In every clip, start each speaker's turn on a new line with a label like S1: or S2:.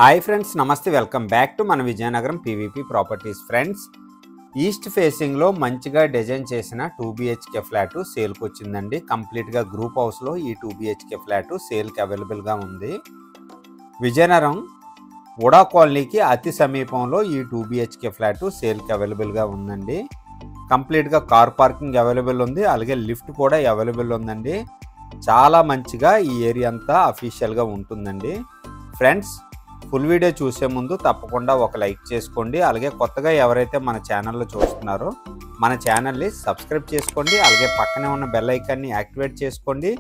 S1: Hi friends, నమస్తే. Welcome back to మన Vizianagaram PVP properties. Friends, east ఫేసింగ్లో మంచిగా డిజైన్ చేసిన 2 BHK ఫ్లాట్ సేల్కి వచ్చిందండి. కంప్లీట్గా గ్రూప్ హౌస్లో ఈ 2 BHK ఫ్లాట్ సేల్కి అవైలబుల్గా ఉంది. విజయనగరం ఉడా కాలనీకి అతి సమీపంలో ఈ 2 BHK ఫ్లాట్ సేల్కి అవైలబుల్గా ఉందండి. కంప్లీట్గా కార్ పార్కింగ్ అవైలబుల్ ఉంది, అలాగే లిఫ్ట్ కూడా అవైలబుల్ ఉందండి. చాలా మంచిగా ఈ ఏరియా అంతా అఫీషియల్గా ఉంటుందండి. ఫ్రెండ్స్, ఫుల్ వీడియో చూసే ముందు తప్పకుండా ఒక లైక్ చేసుకోండి. అలాగే కొత్తగా ఎవరైతే మన ఛానల్లో చూస్తున్నారో మన ఛానల్ని సబ్స్క్రైబ్ చేసుకోండి. అలాగే పక్కనే ఉన్న బెల్ ఐకాన్ని యాక్టివేట్ చేసుకోండి.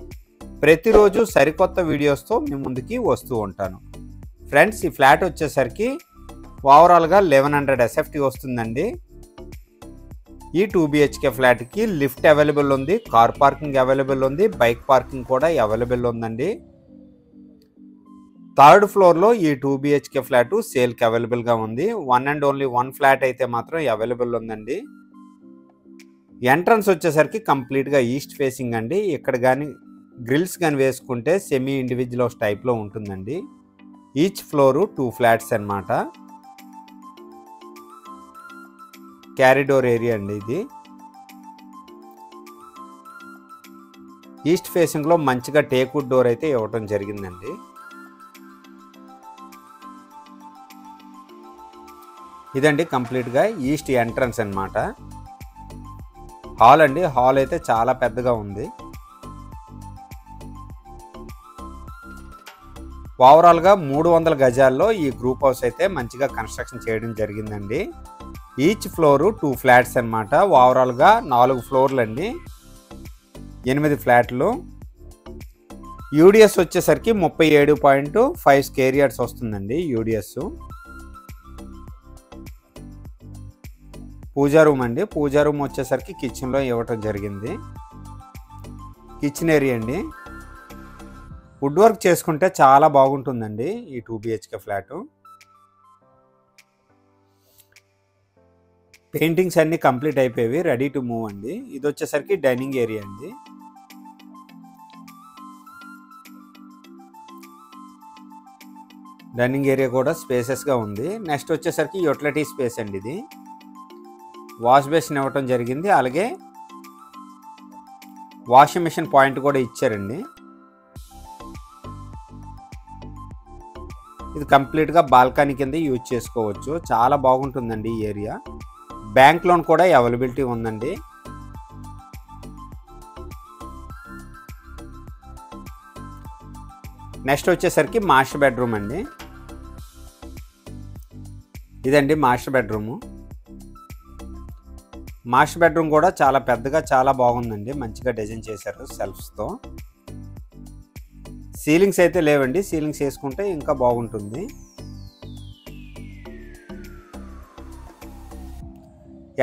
S1: ప్రతిరోజు సరికొత్త వీడియోస్తో మీ ముందుకి వస్తూ ఉంటాను. ఫ్రెండ్స్, ఈ ఫ్లాట్ వచ్చేసరికి ఓవరాల్గా 1100 SFT వస్తుందండి. ఈ 2 BHK ఫ్లాట్కి లిఫ్ట్ అవైలబుల్ ఉంది, కార్ పార్కింగ్ అవైలబుల్ ఉంది, బైక్ పార్కింగ్ కూడా అవైలబుల్ ఉందండి. థర్డ్ ఫ్లోర్లో ఈ 2 BHK ఫ్లాట్ సేల్కి అవైలబుల్గా ఉంది. One and only one flat అయితే మాత్రం అవైలబుల్ ఉందండి. ఎంట్రన్స్ వచ్చేసరికి కంప్లీట్గా ఈస్ట్ ఫేసింగ్ అండి. ఇక్కడ కానీ గ్రిల్స్ కానీ వేసుకుంటే సెమీ ఇండివిజువల్ హౌస్ టైప్లో ఉంటుందండి. ఈచ్ ఫ్లోరు 2 ఫ్లాట్స్ అన్నమాట. క్యారిడోర్ ఏరియా అండి ఇది. ఈస్ట్ ఫేసింగ్లో మంచిగా టేక్వుడ్ డోర్ అయితే ఇవ్వటం జరిగిందండి. ఇదండి కంప్లీట్గా ఈస్ట్ ఎంట్రన్స్ అన్నమాట. హాల్ అండి. హాల్ అయితే చాలా పెద్దగా ఉంది. ఓవరాల్గా 300 గజాల్లో ఈ గ్రూప్ హౌస్ అయితే మంచిగా కన్స్ట్రక్షన్ చేయడం జరిగిందండి. ఈచ్ ఫ్లోరు 2 ఫ్లాట్స్ అన్నమాట. ఓవరాల్గా 4 ఫ్లోర్లు అండి, 8 ఫ్లాట్లు. యూడిఎస్ వచ్చేసరికి 37.5 స్క్వేర్ యార్డ్స్ వస్తుందండి యూడిఎస్. పూజా రూమ్ అండి. పూజా రూమ్ వచ్చేసరికి కిచెన్లో ఇవ్వటం జరిగింది. కిచెన్ ఏరియా అండి. వుడ్ వర్క్ చేసుకుంటే చాలా బాగుంటుందండి ఈ 2 BHK ఫ్లాట్. పెయింటింగ్స్ అన్నీ కంప్లీట్ అయిపోయి రెడీ టు మూవ్ అండి. ఇది వచ్చేసరికి డైనింగ్ ఏరియా అండి. డైనింగ్ ఏరియా కూడా స్పేసెస్గా ఉంది. నెక్స్ట్ వచ్చేసరికి యూటిలిటీ స్పేస్ అండి. ఇది వాష్ బేసిన్ ఇవ్వటం జరిగింది, అలాగే వాషింగ్ మిషన్ పాయింట్ కూడా ఇచ్చారండి. ఇది కంప్లీట్గా బాల్కనీ కింద యూజ్ చేసుకోవచ్చు. చాలా బాగుంటుందండి ఈ ఏరియా. బ్యాంక్ లోన్ కూడా అవైలబిలిటీ ఉందండి. నెక్స్ట్ వచ్చేసరికి మాస్టర్ బెడ్రూమ్ అండి. ఇదండి మాస్టర్ బెడ్రూము. మాస్టర్ బెడ్రూమ్ కూడా చాలా పెద్దగా చాలా బాగుందండి. మంచిగా డిజైన్ చేశారు సెల్ఫ్స్తో. సీలింగ్స్ అయితే లేవండి, సీలింగ్స్ వేసుకుంటే ఇంకా బాగుంటుంది.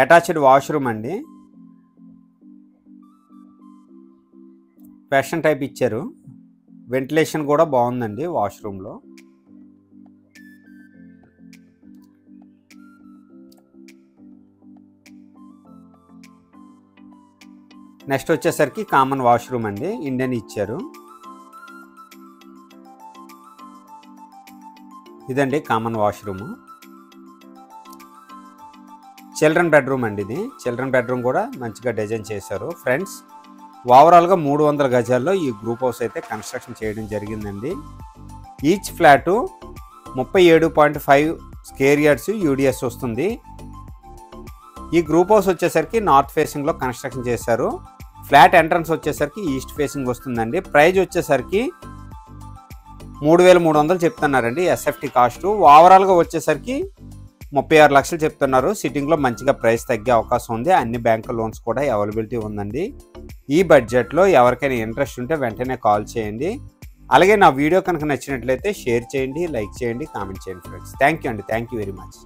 S1: అటాచ్డ్ వాష్రూమ్ అండి. వెస్టర్న్ టైప్ ఇచ్చారు. వెంటిలేషన్ కూడా బాగుందండి వాష్రూమ్లో. నెక్స్ట్ వచ్చేసరికి కామన్ వాష్రూమ్ అండి. ఇండియన్ ఇచ్చారు. ఇదండి కామన్ వాష్రూమ్. చిల్డ్రన్ బెడ్రూమ్ అండి. ఇది చిల్డ్రన్ బెడ్రూమ్ కూడా మంచిగా డిజైన్ చేశారు. ఫ్రెండ్స్, ఓవరాల్గా 300 గజాల్లో ఈ గ్రూప్ హౌస్ అయితే కన్స్ట్రక్షన్ చేయడం జరిగిందండి. Each flat 37.5 square yards UDS వస్తుంది. ఈ గ్రూప్ హౌస్ వచ్చేసరికి నార్త్ ఫేసింగ్లో కన్స్ట్రక్షన్ చేశారు. ఫ్లాట్ ఎంట్రన్స్ వచ్చేసరికి ఈస్ట్ ఫేసింగ్ వస్తుందండి. ప్రైజ్ వచ్చేసరికి 3300 చెప్తున్నారండి SFT కాస్ట్. ఓవరాల్గా వచ్చేసరికి 36 లక్షలు చెప్తున్నారు. సిట్టింగ్లో మంచిగా ప్రైస్ తగ్గే అవకాశం ఉంది. అన్ని బ్యాంకు లోన్స్ కూడా అవైలబిలిటీ ఉందండి. ఈ బడ్జెట్లో ఎవరికైనా ఇంట్రెస్ట్ ఉంటే వెంటనే కాల్ చేయండి. అలాగే నా వీడియో కనుక నచ్చినట్లయితే షేర్ చేయండి, లైక్ చేయండి, కామెంట్ చేయండి. ఫ్రెండ్స్, థ్యాంక్ యూ అండి. Thank you very much.